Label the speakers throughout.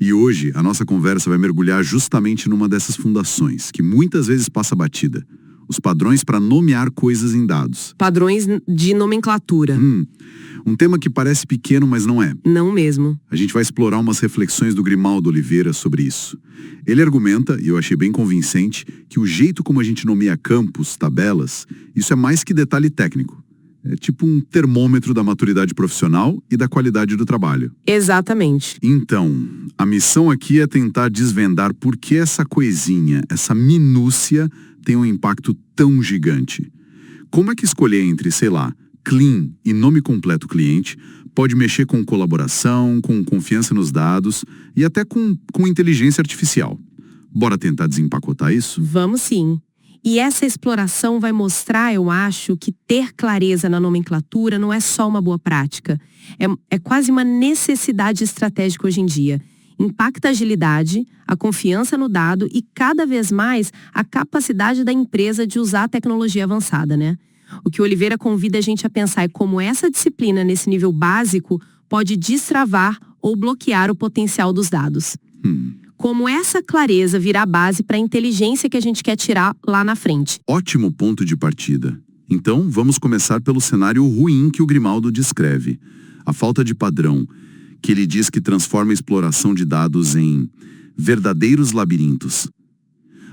Speaker 1: E hoje a nossa conversa vai mergulhar justamente numa dessas fundações, que muitas vezes passa batida. Os padrões para nomear coisas em dados.
Speaker 2: Padrões de nomenclatura.
Speaker 1: Um tema que parece pequeno, mas não é.
Speaker 2: Não mesmo.
Speaker 1: A gente vai explorar umas reflexões do Grimaldo Oliveira sobre isso. Ele argumenta, e eu achei bem convincente, que o jeito como a gente nomeia campos, tabelas, isso é mais que detalhe técnico. É tipo um termômetro da maturidade profissional e da qualidade do trabalho.
Speaker 2: Exatamente.
Speaker 1: Então, a missão aqui é tentar desvendar por que essa coisinha, essa minúcia, tem um impacto tão gigante. Como é que escolher entre, sei lá, clean e nome completo cliente pode mexer com colaboração, com confiança nos dados e até com inteligência artificial? Bora tentar desempacotar isso?
Speaker 2: Vamos sim. E essa exploração vai mostrar, eu acho, que ter clareza na nomenclatura não é só uma boa prática. É quase uma necessidade estratégica hoje em dia. Impacta a agilidade, a confiança no dado e, cada vez mais, a capacidade da empresa de usar a tecnologia avançada, né? O que o Oliveira convida a gente a pensar é como essa disciplina, nesse nível básico, pode destravar ou bloquear o potencial dos dados. Como essa clareza virá base para a inteligência que a gente quer tirar lá na frente.
Speaker 1: Ótimo ponto de partida. Então, vamos começar pelo cenário ruim que o Grimaldo descreve. A falta de padrão, que ele diz que transforma a exploração de dados em verdadeiros labirintos.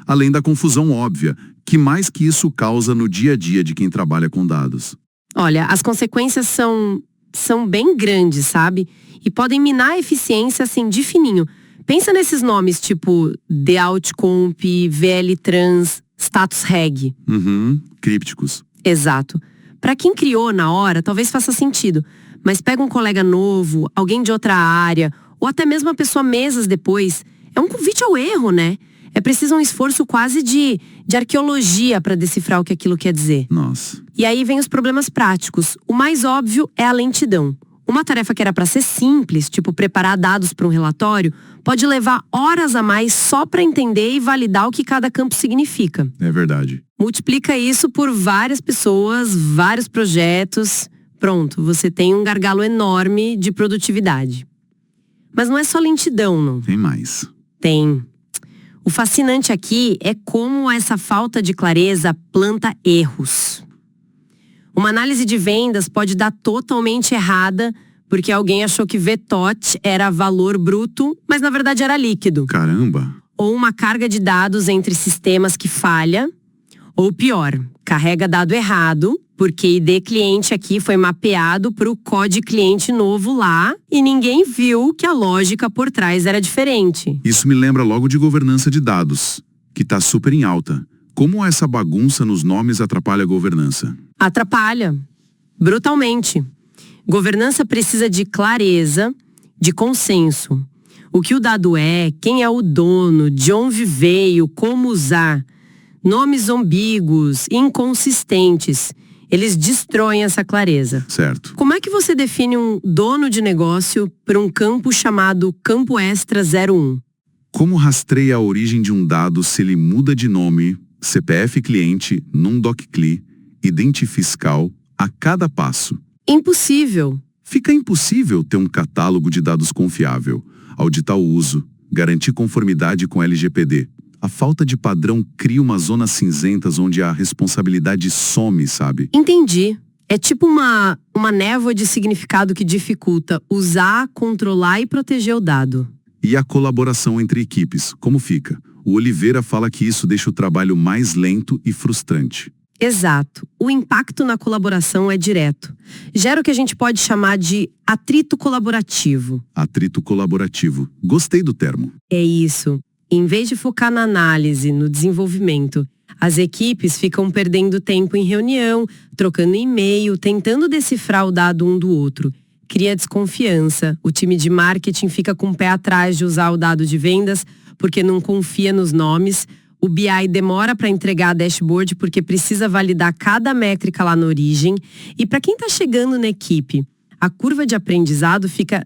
Speaker 1: Além da confusão óbvia, que mais que isso causa no dia a dia de quem trabalha com dados?
Speaker 2: Olha, as consequências são bem grandes, sabe? E podem minar a eficiência, assim, de fininho. Pensa nesses nomes tipo DAutComp, VLTrans, StatusReg.
Speaker 1: Crípticos.
Speaker 2: Exato. Para quem criou na hora, talvez faça sentido. Mas pega um colega novo, alguém de outra área, ou até mesmo a pessoa meses depois. É um convite ao erro, né? É preciso um esforço quase de arqueologia para decifrar o que aquilo quer dizer.
Speaker 1: Nossa.
Speaker 2: E aí vem os problemas práticos. O mais óbvio é a lentidão. Uma tarefa que era para ser simples, tipo preparar dados para um relatório, pode levar horas a mais só para entender e validar o que cada campo significa.
Speaker 1: É verdade.
Speaker 2: Multiplica isso por várias pessoas, vários projetos. Pronto, você tem um gargalo enorme de produtividade. Mas não é só lentidão, não.
Speaker 1: Tem mais.
Speaker 2: Tem. O fascinante aqui é como essa falta de clareza planta erros. Uma análise de vendas pode dar totalmente errada porque alguém achou que VTOT era valor bruto, mas na verdade era líquido.
Speaker 1: Caramba!
Speaker 2: Ou uma carga de dados entre sistemas que falha, ou pior, carrega dado errado, porque ID cliente aqui foi mapeado para o COD cliente novo lá e ninguém viu que a lógica por trás era diferente.
Speaker 1: Isso me lembra logo de governança de dados, que está super em alta. Como essa bagunça nos nomes atrapalha a governança?
Speaker 2: Atrapalha. Brutalmente. Governança precisa de clareza, de consenso. O que o dado é, quem é o dono, de onde veio, como usar. Nomes ambíguos, inconsistentes. Eles destroem essa clareza.
Speaker 1: Certo.
Speaker 2: Como é que você define um dono de negócio para um campo chamado Campo Extra 01?
Speaker 1: Como rastreia a origem de um dado se ele muda de nome, CPF cliente, num DocCli, identi fiscal, a cada passo?
Speaker 2: Impossível.
Speaker 1: Fica impossível ter um catálogo de dados confiável, auditar o uso, garantir conformidade com LGPD. A falta de padrão cria umas zonas cinzentas onde a responsabilidade some, sabe?
Speaker 2: Entendi. É tipo uma névoa de significado que dificulta usar, controlar e proteger o dado.
Speaker 1: E a colaboração entre equipes, como fica? O Oliveira fala que isso deixa o trabalho mais lento e frustrante.
Speaker 2: Exato. O impacto na colaboração é direto. Gera o que a gente pode chamar de atrito colaborativo.
Speaker 1: Atrito colaborativo. Gostei do termo.
Speaker 2: É isso. Em vez de focar na análise, no desenvolvimento, as equipes ficam perdendo tempo em reunião, trocando e-mail, tentando decifrar o dado um do outro. Cria desconfiança. O time de marketing fica com o pé atrás de usar o dado de vendas porque não confia nos nomes. O BI demora para entregar a dashboard porque precisa validar cada métrica lá na origem. E para quem está chegando na equipe, a curva de aprendizado fica,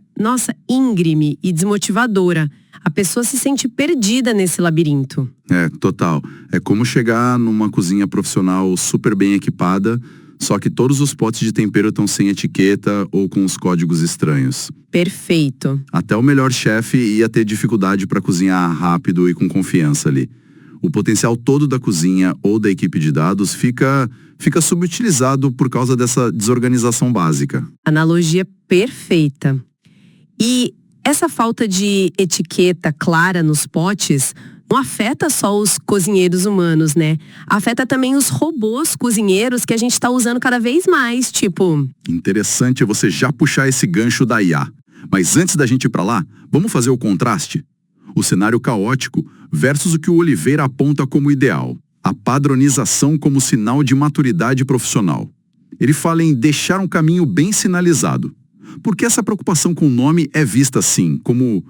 Speaker 2: íngreme e desmotivadora. A pessoa se sente perdida nesse labirinto.
Speaker 1: É, total. É como chegar numa cozinha profissional super bem equipada, Só que todos os potes de tempero estão sem etiqueta ou com os códigos estranhos.
Speaker 2: Perfeito.
Speaker 1: Até o melhor chefe ia ter dificuldade para cozinhar rápido e com confiança ali. O potencial todo da cozinha ou da equipe de dados fica subutilizado por causa dessa desorganização básica.
Speaker 2: Analogia perfeita. E essa falta de etiqueta clara nos potes não afeta só os cozinheiros humanos, né? Afeta também os robôs cozinheiros que a gente está usando cada vez mais, tipo...
Speaker 1: Interessante é você já puxar esse gancho da IA. Mas antes da gente ir para lá, vamos fazer o contraste? O cenário caótico versus o que o Oliveira aponta como ideal. A padronização como sinal de maturidade profissional. Ele fala em deixar um caminho bem sinalizado. Porque essa preocupação com o nome é vista assim, como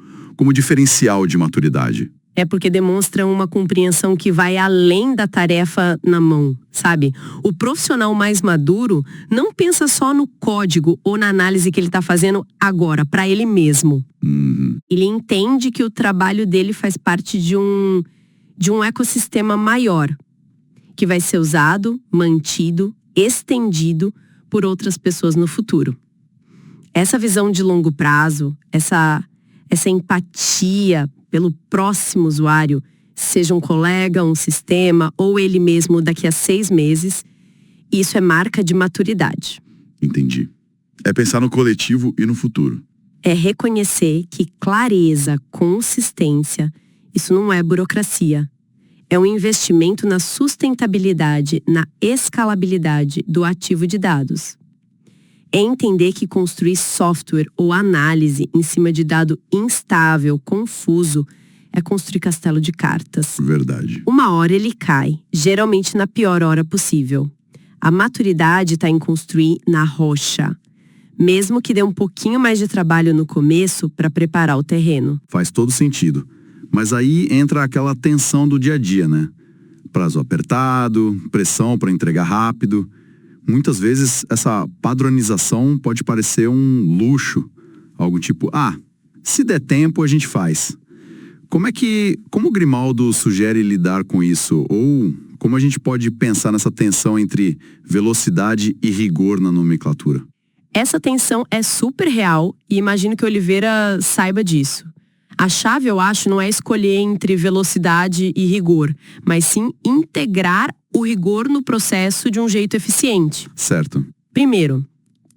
Speaker 1: diferencial de maturidade.
Speaker 2: É porque demonstra uma compreensão que vai além da tarefa na mão, sabe? O profissional mais maduro não pensa só no código ou na análise que ele está fazendo agora, para ele mesmo. Ele entende que o trabalho dele faz parte de um ecossistema maior, que vai ser usado, mantido, estendido por outras pessoas no futuro. Essa visão de longo prazo, essa empatia pelo próximo usuário, seja um colega, um sistema ou ele mesmo daqui a 6 meses, isso é marca de maturidade.
Speaker 1: Entendi. É pensar no coletivo e no futuro.
Speaker 2: É reconhecer que clareza, consistência, isso não é burocracia. É um investimento na sustentabilidade, na escalabilidade do ativo de dados. É entender que construir software ou análise em cima de dado instável, confuso, é construir castelo de cartas.
Speaker 1: Verdade.
Speaker 2: Uma hora ele cai, geralmente na pior hora possível. A maturidade está em construir na rocha. Mesmo que dê um pouquinho mais de trabalho no começo para preparar o terreno.
Speaker 1: Faz todo sentido. Mas aí entra aquela tensão do dia a dia, né? Prazo apertado, pressão para entregar rápido. Muitas vezes essa padronização pode parecer um luxo. Algo tipo, se der tempo a gente faz. Como o Grimaldo sugere lidar com isso? Ou como a gente pode pensar nessa tensão entre velocidade e rigor na nomenclatura?
Speaker 2: Essa tensão é super real e imagino que o Oliveira saiba disso. A chave, eu acho, não é escolher entre velocidade e rigor, mas sim integrar o rigor no processo de um jeito eficiente.
Speaker 1: Certo.
Speaker 2: Primeiro,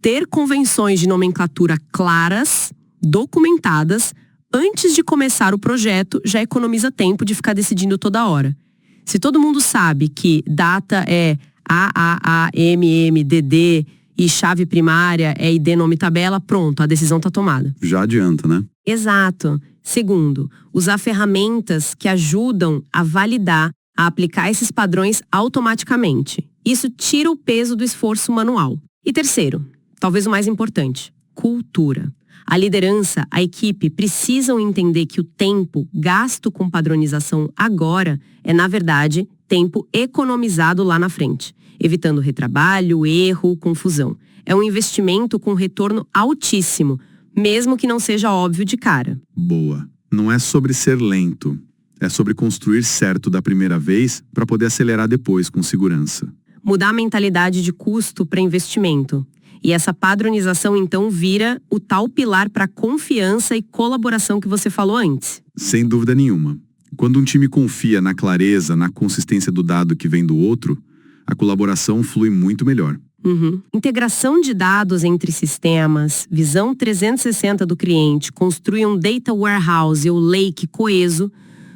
Speaker 2: ter convenções de nomenclatura claras, documentadas, antes de começar o projeto já economiza tempo de ficar decidindo toda hora. Se todo mundo sabe que data é AAA, MM, DD e chave primária é ID nome tabela, pronto, a decisão está tomada.
Speaker 1: Já adianta, né?
Speaker 2: Exato. Segundo, usar ferramentas que ajudam a validar, a aplicar esses padrões automaticamente. Isso tira o peso do esforço manual. E terceiro, talvez o mais importante, cultura. A liderança, a equipe precisam entender que o tempo gasto com padronização agora é, na verdade, tempo economizado lá na frente, evitando retrabalho, erro, confusão. É um investimento com retorno altíssimo, mesmo que não seja óbvio de cara.
Speaker 1: Boa. Não é sobre ser lento. É sobre construir certo da primeira vez para poder acelerar depois com segurança.
Speaker 2: Mudar a mentalidade de custo para investimento. E essa padronização, então, vira o tal pilar para confiança e colaboração que você falou antes.
Speaker 1: Sem dúvida nenhuma. Quando um time confia na clareza, na consistência do dado que vem do outro, a colaboração flui muito melhor.
Speaker 2: Integração de dados entre sistemas, visão 360 do cliente, construir um data warehouse ou lake coeso,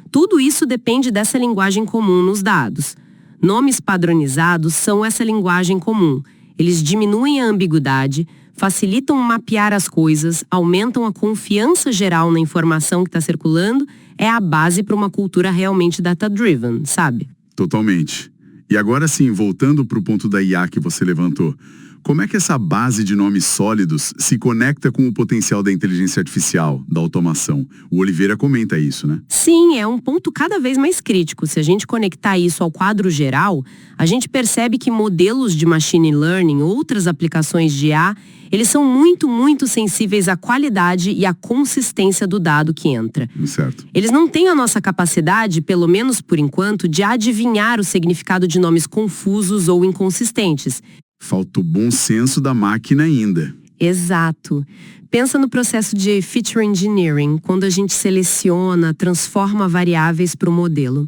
Speaker 2: tudo isso depende dessa linguagem comum nos dados. Nomes padronizados são essa linguagem comum. Eles diminuem a ambiguidade, facilitam mapear as coisas, aumentam a confiança geral na informação que está circulando, é a base para uma cultura realmente data-driven, sabe?
Speaker 1: Totalmente. E agora sim, voltando para o ponto da IA que você levantou, como é que essa base de nomes sólidos se conecta com o potencial da inteligência artificial, da automação? O Oliveira comenta isso, né?
Speaker 2: Sim, é um ponto cada vez mais crítico. Se a gente conectar isso ao quadro geral, a gente percebe que modelos de machine learning, outras aplicações de IA, eles são muito, muito sensíveis à qualidade e à consistência do dado que entra.
Speaker 1: Certo.
Speaker 2: Eles não têm a nossa capacidade, pelo menos por enquanto, de adivinhar o significado de nomes confusos ou inconsistentes.
Speaker 1: Faltou bom senso da máquina ainda.
Speaker 2: Exato. Pensa no processo de feature engineering, quando a gente seleciona, transforma variáveis para o modelo.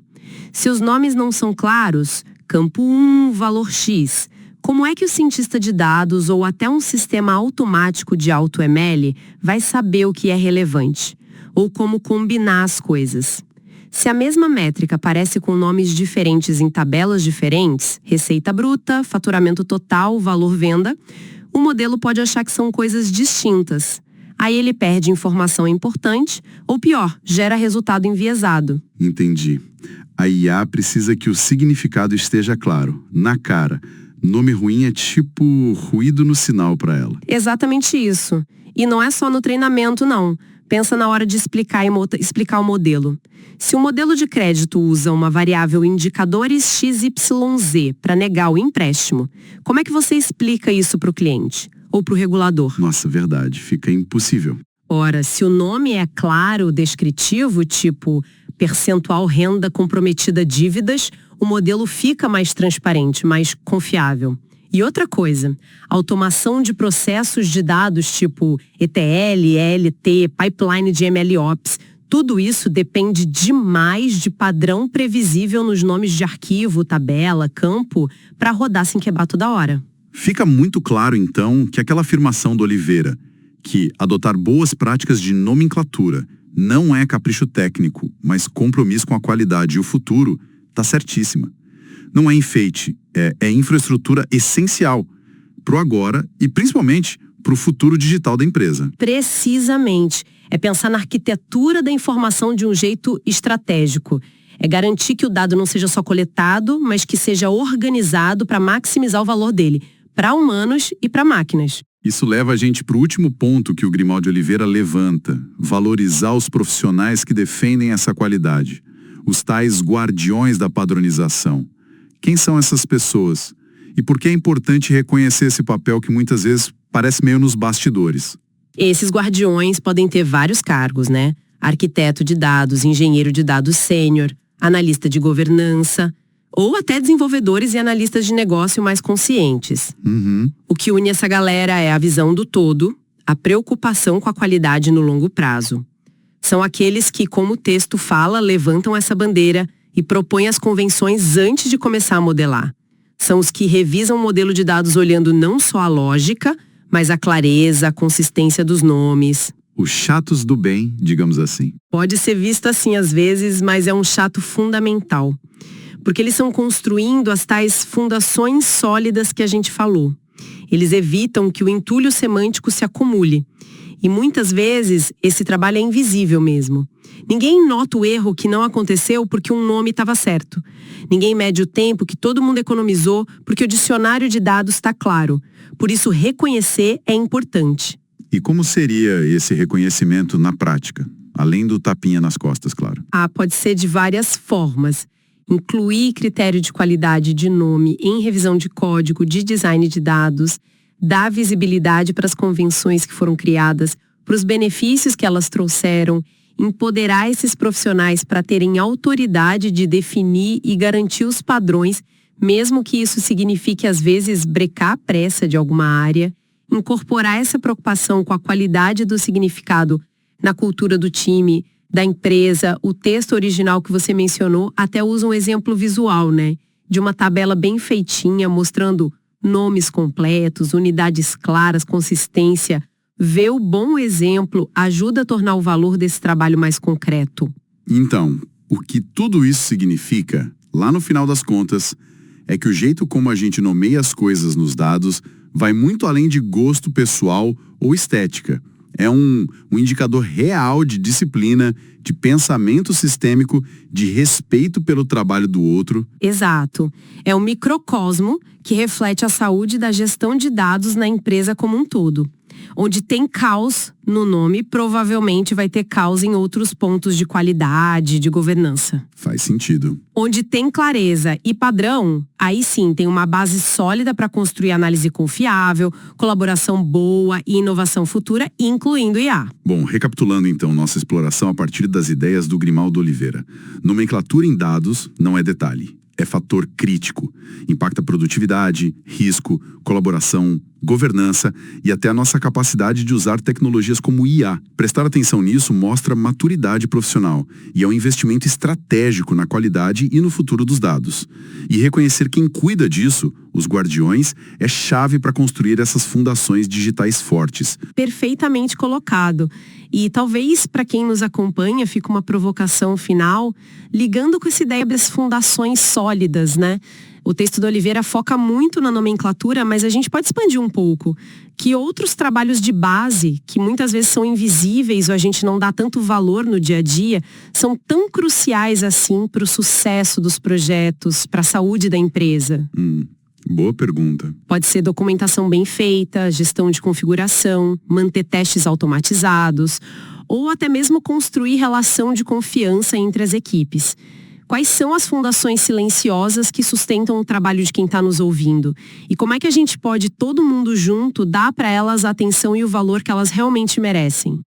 Speaker 2: Se os nomes não são claros, campo 1, valor X, como é que o cientista de dados ou até um sistema automático de AutoML vai saber o que é relevante? Ou como combinar as coisas? Se a mesma métrica aparece com nomes diferentes em tabelas diferentes, receita bruta, faturamento total, valor venda, o modelo pode achar que são coisas distintas. Aí ele perde informação importante, ou pior, gera resultado enviesado.
Speaker 1: Entendi. A IA precisa que o significado esteja claro, na cara. Nome ruim é tipo ruído no sinal para ela.
Speaker 2: Exatamente isso. E não é só no treinamento, não. Pensa na hora de explicar o modelo. Se o modelo de crédito usa uma variável indicadores XYZ para negar o empréstimo, como é que você explica isso para o cliente? Ou para o regulador?
Speaker 1: Nossa, verdade. Fica impossível.
Speaker 2: Ora, se o nome é claro, descritivo, tipo percentual renda comprometida dívidas, o modelo fica mais transparente, mais confiável. E outra coisa, automação de processos de dados tipo ETL, ELT, pipeline de MLOps, tudo isso depende demais de padrão previsível nos nomes de arquivo, tabela, campo, para rodar sem quebrar toda hora.
Speaker 1: Fica muito claro, então, que aquela afirmação do Oliveira, que adotar boas práticas de nomenclatura não é capricho técnico, mas compromisso com a qualidade e o futuro, está certíssima. Não é enfeite, é infraestrutura essencial para o agora e principalmente para o futuro digital da empresa.
Speaker 2: Precisamente. É pensar na arquitetura da informação de um jeito estratégico. É garantir que o dado não seja só coletado, mas que seja organizado para maximizar o valor dele, para humanos e para máquinas.
Speaker 1: Isso leva a gente para o último ponto que o Grimaldi Oliveira levanta: valorizar os profissionais que defendem essa qualidade, os tais guardiões da padronização. Quem são essas pessoas? E por que é importante reconhecer esse papel que muitas vezes parece meio nos bastidores?
Speaker 2: Esses guardiões podem ter vários cargos, né? Arquiteto de dados, engenheiro de dados sênior, analista de governança, ou até desenvolvedores e analistas de negócio mais conscientes. O que une essa galera é a visão do todo, a preocupação com a qualidade no longo prazo. São aqueles que, como o texto fala, levantam essa bandeira e propõem as convenções antes de começar a modelar. São os que revisam o modelo de dados olhando não só a lógica, mas a clareza, a consistência dos nomes.
Speaker 1: Os chatos do bem, digamos assim.
Speaker 2: Pode ser visto assim às vezes, mas é um chato fundamental. Porque eles estão construindo as tais fundações sólidas que a gente falou. Eles evitam que o entulho semântico se acumule. E muitas vezes esse trabalho é invisível mesmo. Ninguém nota o erro que não aconteceu porque um nome estava certo. Ninguém mede o tempo que todo mundo economizou porque o dicionário de dados está claro. Por isso, reconhecer é importante.
Speaker 1: E como seria esse reconhecimento na prática? Além do tapinha nas costas, claro.
Speaker 2: Pode ser de várias formas. Incluir critério de qualidade de nome em revisão de código, de design de dados, dar visibilidade para as convenções que foram criadas, para os benefícios que elas trouxeram, empoderar esses profissionais para terem autoridade de definir e garantir os padrões, mesmo que isso signifique, às vezes, brecar a pressa de alguma área, incorporar essa preocupação com a qualidade do significado na cultura do time, da empresa. O texto original que você mencionou até usa um exemplo visual, né? De uma tabela bem feitinha, mostrando nomes completos, unidades claras, consistência. Ver o bom exemplo ajuda a tornar o valor desse trabalho mais concreto.
Speaker 1: Então, o que tudo isso significa, lá no final das contas, é que o jeito como a gente nomeia as coisas nos dados vai muito além de gosto pessoal ou estética. É um indicador real de disciplina, de pensamento sistêmico, de respeito pelo trabalho do outro.
Speaker 2: Exato. É um microcosmo que reflete a saúde da gestão de dados na empresa como um todo. Onde tem caos no nome, provavelmente vai ter caos em outros pontos de qualidade, de governança.
Speaker 1: Faz sentido.
Speaker 2: Onde tem clareza e padrão, aí sim tem uma base sólida para construir análise confiável, colaboração boa e inovação futura, incluindo IA.
Speaker 1: Bom, recapitulando então nossa exploração a partir das ideias do Grimaldo Oliveira. Nomenclatura em dados não é detalhe, é é fator crítico. Impacta produtividade, risco, colaboração, governança e até a nossa capacidade de usar tecnologias como IA. Prestar atenção nisso mostra maturidade profissional e é um investimento estratégico na qualidade e no futuro dos dados. E reconhecer quem cuida disso, os guardiões, é chave para construir essas fundações digitais fortes.
Speaker 2: Perfeitamente colocado. E talvez para quem nos acompanha fique uma provocação final, ligando com essa ideia das fundações sólidas, né? O texto do Oliveira foca muito na nomenclatura, mas a gente pode expandir um pouco. Que outros trabalhos de base, que muitas vezes são invisíveis ou a gente não dá tanto valor no dia a dia, são tão cruciais assim para o sucesso dos projetos, para a saúde da empresa?
Speaker 1: Boa pergunta.
Speaker 2: Pode ser documentação bem feita, gestão de configuração, manter testes automatizados, ou até mesmo construir relação de confiança entre as equipes. Quais são as fundações silenciosas que sustentam o trabalho de quem está nos ouvindo? E como é que a gente pode, todo mundo junto, dar para elas a atenção e o valor que elas realmente merecem?